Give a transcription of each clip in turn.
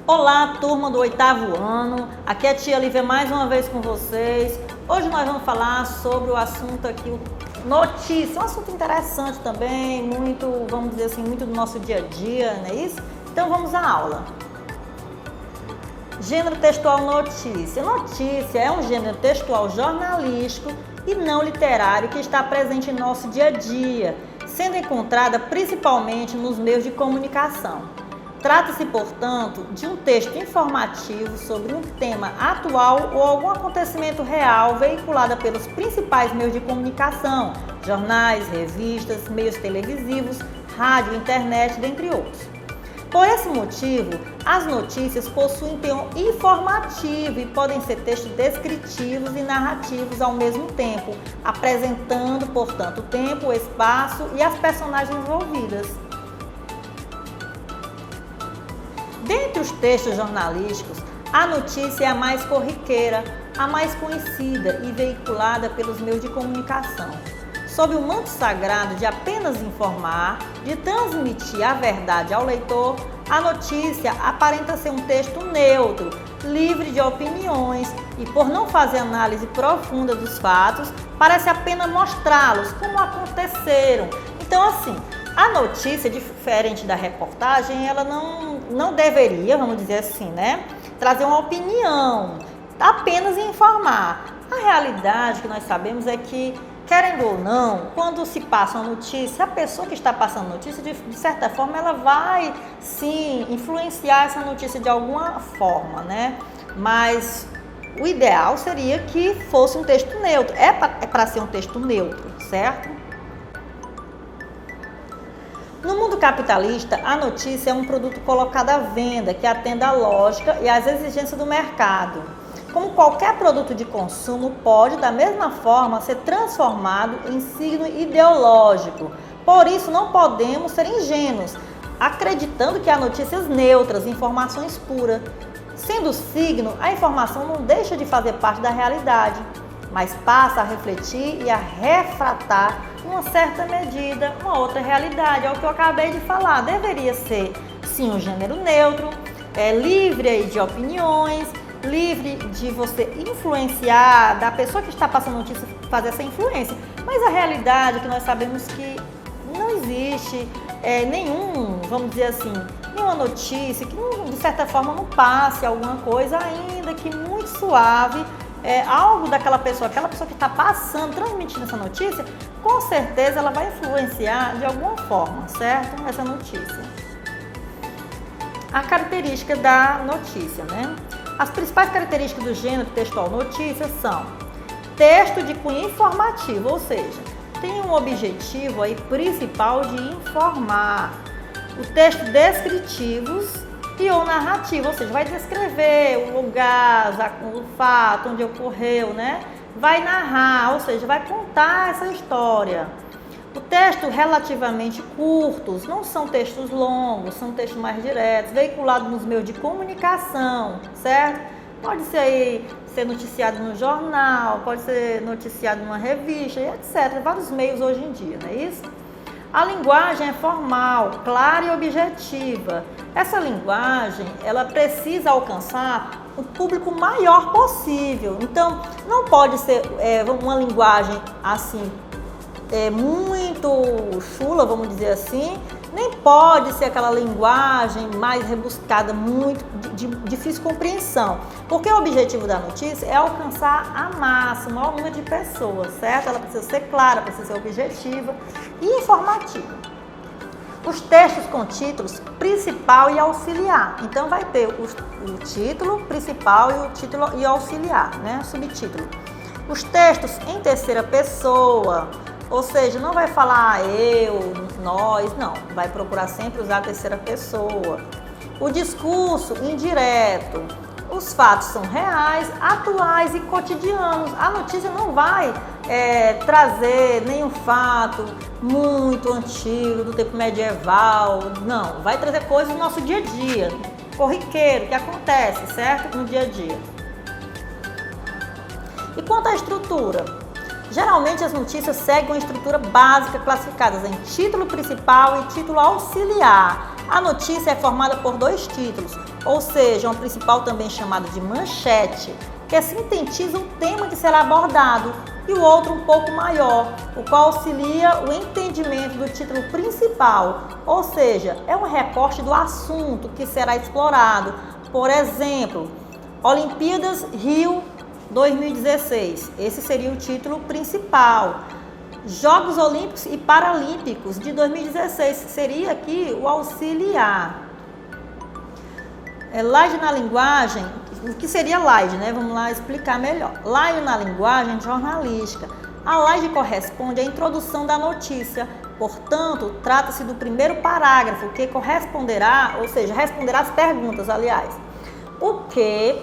Olá, turma do 8º ano, aqui é a tia Lívia mais uma vez com vocês. Hoje nós vamos falar sobre o assunto aqui, notícia, um assunto interessante também, muito, vamos dizer assim, muito do nosso dia a dia, não é isso? Então vamos à aula. Gênero textual notícia. Notícia é um gênero textual jornalístico e não literário que está presente em nosso dia a dia, sendo encontrada principalmente nos meios de comunicação. Trata-se, portanto, de um texto informativo sobre um tema atual ou algum acontecimento real veiculado pelos principais meios de comunicação, jornais, revistas, meios televisivos, rádio, internet, dentre outros. Por esse motivo, as notícias possuem teor informativo e podem ser textos descritivos e narrativos ao mesmo tempo, apresentando, portanto, o tempo, o espaço e as personagens envolvidas. Dentre os textos jornalísticos, a notícia é a mais corriqueira, a mais conhecida e veiculada pelos meios de comunicação. Sob o manto sagrado de apenas informar, de transmitir a verdade ao leitor, a notícia aparenta ser um texto neutro, livre de opiniões e, por não fazer análise profunda dos fatos, parece apenas mostrá-los como aconteceram. Então, assim, a notícia, diferente da reportagem, ela não deveria, vamos dizer assim, né, trazer uma opinião, apenas informar. A realidade que nós sabemos é que, querendo ou não, quando se passa uma notícia, a pessoa que está passando a notícia, de certa forma, ela vai, sim, influenciar essa notícia de alguma forma, né? Mas o ideal seria que fosse um texto neutro. É para ser um texto neutro, certo? No mundo capitalista, a notícia é um produto colocado à venda que atenda à lógica e às exigências do mercado. Como qualquer produto de consumo, pode, da mesma forma, ser transformado em signo ideológico. Por isso, não podemos ser ingênuos, acreditando que há notícias neutras, informações puras. Sendo signo, a informação não deixa de fazer parte da realidade, mas passa a refletir e a refratar, em uma certa medida, uma outra realidade. É o que eu acabei de falar. Deveria ser, sim, um gênero neutro, livre de opiniões, livre de você influenciar, da pessoa que está passando notícia fazer essa influência. Mas a realidade é que nós sabemos que não existe vamos dizer assim, nenhuma notícia que, de certa forma, não passe alguma coisa, ainda que muito suave, algo daquela pessoa, aquela pessoa que está passando, transmitindo essa notícia, com certeza ela vai influenciar de alguma forma, certo? Essa notícia. A característica da notícia, né? As principais características do gênero textual notícia são texto de cunho informativo, ou seja, tem um objetivo aí principal de informar. O texto descritivos e ou narrativo, ou seja, vai descrever o lugar, o fato, onde ocorreu, né? Vai narrar, ou seja, vai contar essa história. O texto relativamente curtos, não são textos longos, são textos mais diretos, veiculados nos meios de comunicação, certo? Pode ser noticiado no jornal, pode ser noticiado numa revista, etc. Vários meios hoje em dia, não é isso? A linguagem é formal, clara e objetiva. Essa linguagem, ela precisa alcançar o público maior possível. Então, não pode ser uma linguagem assim, muito chula, vamos dizer assim, nem pode ser aquela linguagem mais rebuscada, muito de difícil compreensão, porque o objetivo da notícia é alcançar a massa, o maior número de pessoas, certo? Ela precisa ser clara, precisa ser objetiva e informativa. Os textos com títulos principal e auxiliar. Então vai ter o título principal e o título e auxiliar, né? Subtítulo. Os textos em terceira pessoa, ou seja, não vai falar eu, nós, não. Vai procurar sempre usar a terceira pessoa. O discurso indireto. Os fatos são reais, atuais e cotidianos. A notícia não vai trazer nenhum fato muito antigo, do tempo medieval. Não, vai trazer coisas do nosso dia a dia, corriqueiro, que acontece, certo? No dia a dia. E quanto à estrutura? Geralmente as notícias seguem uma estrutura básica classificadas em título principal e título auxiliar. A notícia é formada por dois títulos, ou seja, uma principal também chamada de manchete, que sintetiza o tema que será abordado, e o outro um pouco maior, o qual auxilia o entendimento do título principal, ou seja, é um recorte do assunto que será explorado. Por exemplo, Olimpíadas Rio 2016, esse seria o título principal. Jogos Olímpicos e Paralímpicos de 2016, seria aqui o auxiliar. Slide na linguagem, o que seria slide, né? Vamos lá explicar melhor. Slide na linguagem jornalística. A slide corresponde à introdução da notícia, portanto, trata-se do primeiro parágrafo, que corresponderá, ou seja, responderá às perguntas, aliás. O que,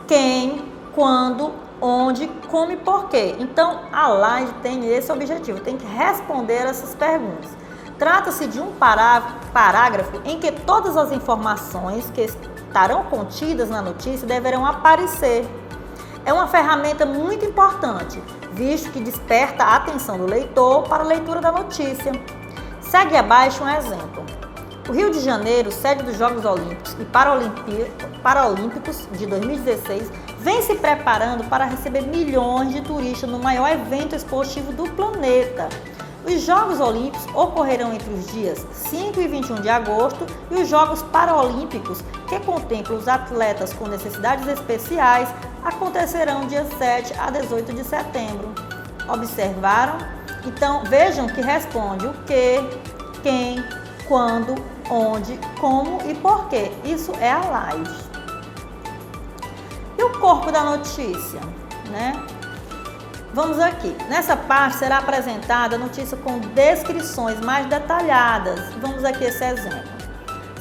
quem, quando, onde, como e porquê. Então, a slide tem esse objetivo, tem que responder essas perguntas. Trata-se de um parágrafo em que todas as informações que estarão contidas na notícia deverão aparecer. É uma ferramenta muito importante, visto que desperta a atenção do leitor para a leitura da notícia. Segue abaixo um exemplo. O Rio de Janeiro, sede dos Jogos Olímpicos e Paralímpicos de 2016, vem se preparando para receber milhões de turistas no maior evento esportivo do planeta. Os Jogos Olímpicos ocorrerão entre os dias 5 e 21 de agosto e os Jogos Paralímpicos, que contemplam os atletas com necessidades especiais, acontecerão dia 7 a 18 de setembro. Observaram? Então, vejam que responde o que, quem, quando, onde, como e porquê. Isso é a slide. E o corpo da notícia, né? Vamos aqui. Nessa parte será apresentada a notícia com descrições mais detalhadas. Vamos aqui esse exemplo.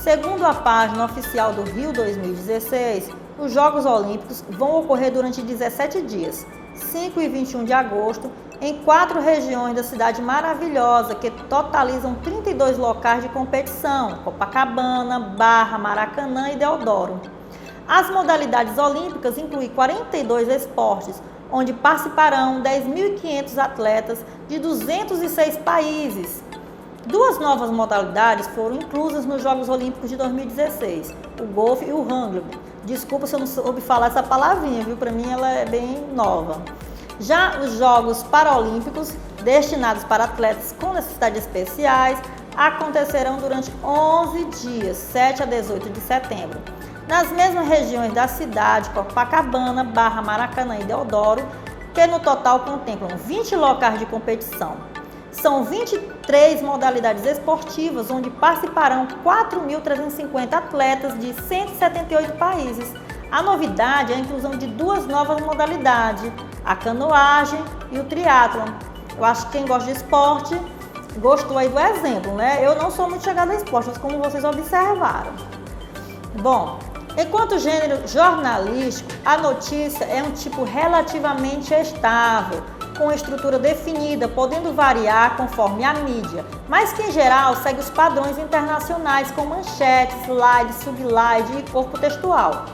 Segundo a página oficial do Rio 2016, os Jogos Olímpicos vão ocorrer durante 17 dias, 5 e 21 de agosto, em 4 regiões da cidade maravilhosa, que totalizam 32 locais de competição: Copacabana, Barra, Maracanã e Deodoro. As modalidades olímpicas incluem 42 esportes, onde participarão 10.500 atletas de 206 países. 2 novas modalidades foram inclusas nos Jogos Olímpicos de 2016, o golfe e o rugby. Desculpa se eu não soube falar essa palavrinha, viu? Para mim ela é bem nova. Já os Jogos Paralímpicos, destinados para atletas com necessidades especiais, acontecerão durante 11 dias, 7 a 18 de setembro. Nas mesmas regiões da cidade, Copacabana, Barra, Maracanã e Deodoro, que no total contemplam 20 locais de competição. São 23 modalidades esportivas, onde participarão 4.350 atletas de 178 países. A novidade é a inclusão de 2 novas modalidades, a canoagem e o triatlon. Eu acho que quem gosta de esporte gostou aí do exemplo, né? Eu não sou muito chegada a esporte, mas como vocês observaram. Bom, enquanto gênero jornalístico, a notícia é um tipo relativamente estável, com estrutura definida, podendo variar conforme a mídia, mas que em geral segue os padrões internacionais com manchete, slide, subslide e corpo textual.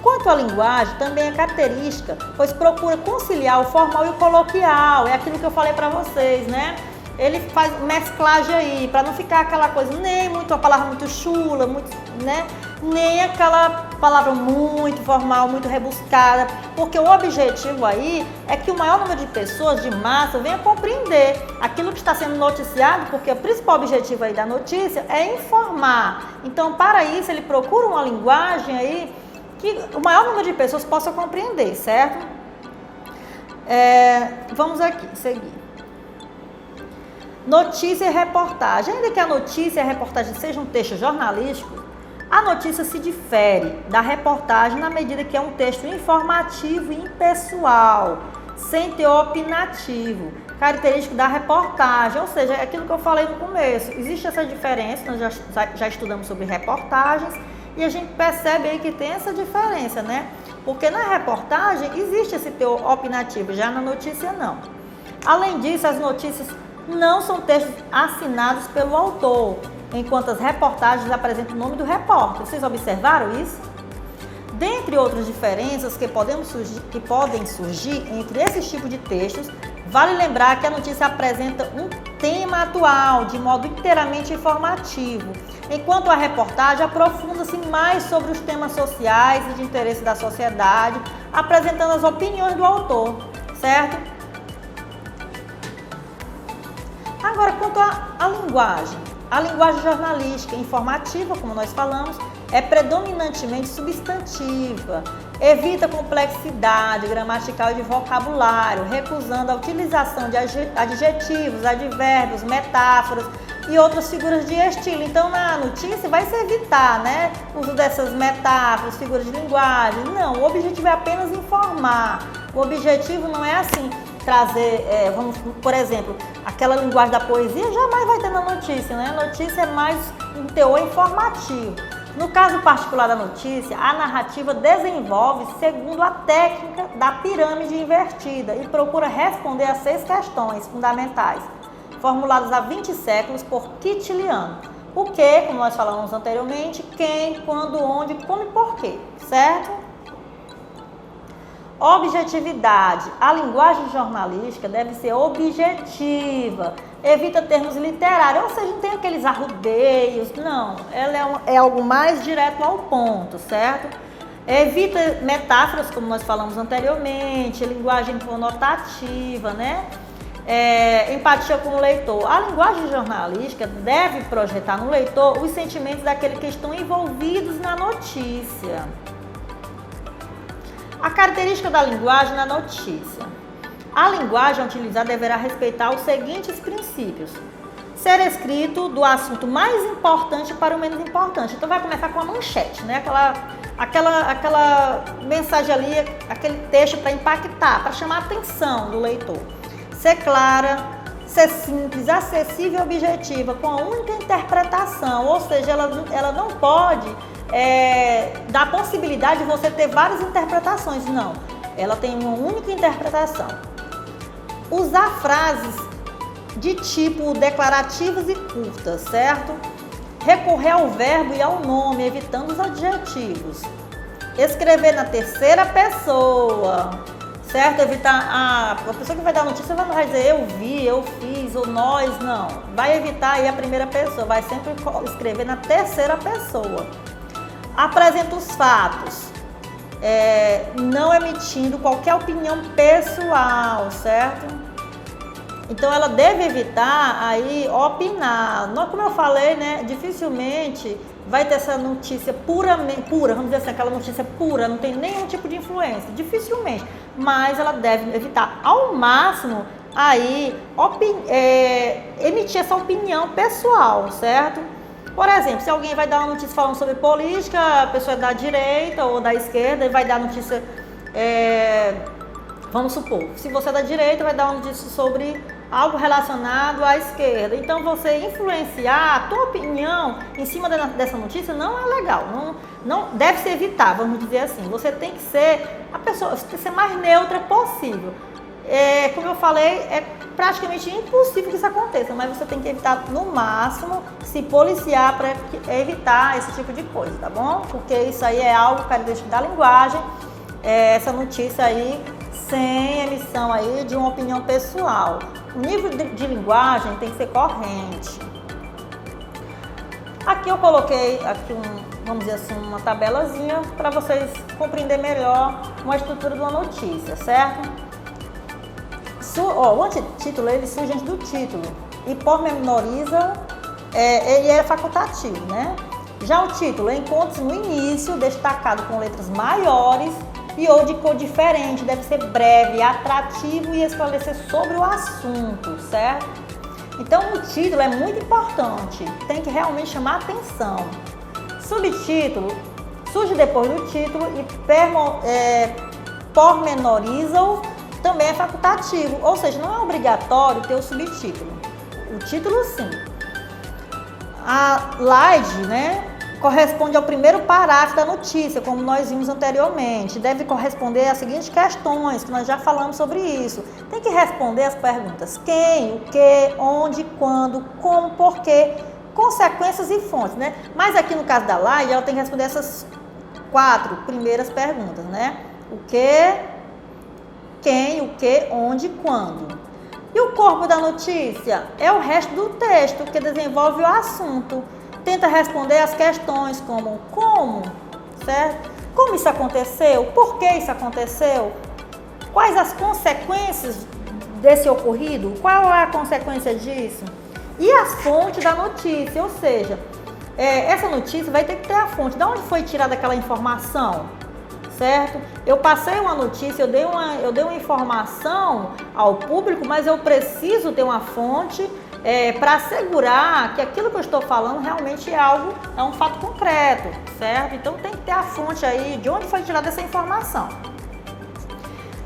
Quanto à linguagem, também é característica, pois procura conciliar o formal e o coloquial, é aquilo que eu falei para vocês, né? Ele faz mesclagem aí, para não ficar aquela coisa, nem muito a palavra muito chula, muito, né? Nem aquela palavra muito formal, muito rebuscada, porque o objetivo aí é que o maior número de pessoas, de massa, venha compreender aquilo que está sendo noticiado, porque o principal objetivo aí da notícia é informar. Então, para isso, ele procura uma linguagem aí que o maior número de pessoas possa compreender, certo? Vamos aqui, seguir. Notícia e reportagem. Ainda que a notícia e a reportagem sejam um texto jornalístico, a notícia se difere da reportagem na medida que é um texto informativo e impessoal, sem teor opinativo, característico da reportagem, ou seja, é aquilo que eu falei no começo. Existe essa diferença, nós já estudamos sobre reportagens e a gente percebe aí que tem essa diferença, né? Porque na reportagem existe esse teor opinativo, já na notícia não. Além disso, as notícias não são textos assinados pelo autor, enquanto as reportagens apresentam o nome do repórter. Vocês observaram isso? Dentre outras diferenças que podem surgir entre esses tipos de textos, Vale lembrar que a notícia apresenta um tema atual, de modo inteiramente informativo, enquanto a reportagem aprofunda-se mais sobre os temas sociais e de interesse da sociedade, apresentando as opiniões do autor, certo? Agora, quanto à linguagem. A linguagem jornalística e informativa, como nós falamos, é predominantemente substantiva, evita complexidade gramatical e de vocabulário, recusando a utilização de adjetivos, advérbios, metáforas e outras figuras de estilo. Então, na notícia vai se evitar, né, o uso dessas metáforas, figuras de linguagem. Não, o objetivo é apenas informar. O objetivo não é assim trazer, vamos, por exemplo, aquela linguagem da poesia jamais vai ter na notícia, né? A notícia é mais um teor informativo. No caso particular da notícia, a narrativa desenvolve segundo a técnica da pirâmide invertida e procura responder a 6 questões fundamentais, formuladas há 20 séculos por Quintiliano. O que, como nós falamos anteriormente, quem, quando, onde, como e porquê, certo? Objetividade. A linguagem jornalística deve ser objetiva, evita termos literários, ou seja, não tem aqueles arrudeios, não. Ela é algo mais direto ao ponto, certo? Evita metáforas, como nós falamos anteriormente, linguagem conotativa, né? Empatia com o leitor. A linguagem jornalística deve projetar no leitor os sentimentos daqueles que estão envolvidos na notícia. A característica da linguagem na notícia. A linguagem utilizada deverá respeitar os seguintes princípios. Ser escrito do assunto mais importante para o menos importante. Então vai começar com a manchete, né? Aquela mensagem ali, aquele texto para impactar, para chamar a atenção do leitor. Ser clara, ser simples, acessível e objetiva, com a única interpretação, ou seja, ela não pode dar a possibilidade de você ter várias interpretações, não. Ela tem uma única interpretação. Usar frases de tipo declarativas e curtas, certo? Recorrer ao verbo e ao nome, evitando os adjetivos. Escrever na terceira pessoa, certo? Evitar a pessoa que vai dar notícia vai dizer eu vi, eu fiz, ou nós, não. Vai evitar aí a primeira pessoa, vai sempre escrever na terceira pessoa. Apresenta os fatos, não emitindo qualquer opinião pessoal, certo? Então ela deve evitar aí opinar. Como eu falei, né, dificilmente vai ter essa notícia pura, vamos dizer assim, aquela notícia pura, não tem nenhum tipo de influência, dificilmente. Mas ela deve evitar ao máximo aí emitir essa opinião pessoal, certo? Por exemplo, se alguém vai dar uma notícia falando sobre política, a pessoa é da direita ou da esquerda e vai dar notícia, vamos supor, se você é da direita, vai dar uma notícia sobre algo relacionado à esquerda. Então, você influenciar a tua opinião em cima dessa notícia não é legal, não deve se evitar, vamos dizer assim. Você tem que ser a pessoa, você tem que ser mais neutra possível. Como eu falei, é praticamente impossível que isso aconteça, mas você tem que evitar no máximo, se policiar para evitar esse tipo de coisa, tá bom? Porque isso aí é algo característico da linguagem, essa notícia aí sem emissão aí de uma opinião pessoal. O nível de linguagem tem que ser corrente. Aqui eu coloquei vamos dizer assim, uma tabelazinha para vocês compreenderem melhor uma estrutura de uma notícia, certo? O antítulo, ele surge antes do título e pormenoriza, ele é facultativo, né? Já o título encontra-se no início, destacado com letras maiores e ou de cor diferente, deve ser breve, atrativo e esclarecer sobre o assunto, certo? Então o título é muito importante, tem que realmente chamar a atenção. Subtítulo surge depois do título e pormenoriza-o. Também é facultativo, ou seja, não é obrigatório ter o subtítulo. O título, sim. A slide, né, corresponde ao primeiro parágrafo da notícia, como nós vimos anteriormente. Deve corresponder às seguintes questões, que nós já falamos sobre isso. Tem que responder as perguntas: quem, o que, onde, quando, como, porquê, consequências e fontes, né? Mas aqui no caso da slide, ela tem que responder essas 4 primeiras perguntas, né? O que, quem, o que, onde, quando. E o corpo da notícia é o resto do texto que desenvolve o assunto. Tenta responder as questões como, certo? Como isso aconteceu? Por que isso aconteceu? Quais as consequências desse ocorrido? Qual é a consequência disso? E a fonte da notícia, ou seja, essa notícia vai ter que ter a fonte. De onde foi tirada aquela informação? Certo? Eu passei uma notícia, eu dei uma informação ao público, mas eu preciso ter uma fonte para assegurar que aquilo que eu estou falando realmente é um fato concreto, certo? Então tem que ter a fonte aí, de onde foi tirada essa informação.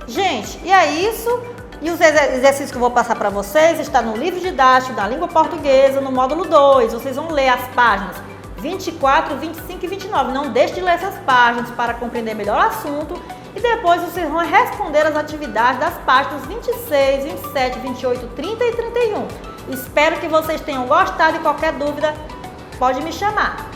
Gente, e é isso. E os exercícios que eu vou passar para vocês está no livro didático da língua portuguesa, no módulo 2. Vocês vão ler as páginas 24, 25 e 29. Não deixe de ler essas páginas para compreender melhor o assunto. E depois vocês vão responder as atividades das páginas 26, 27, 28, 30 e 31. Espero que vocês tenham gostado e qualquer dúvida pode me chamar.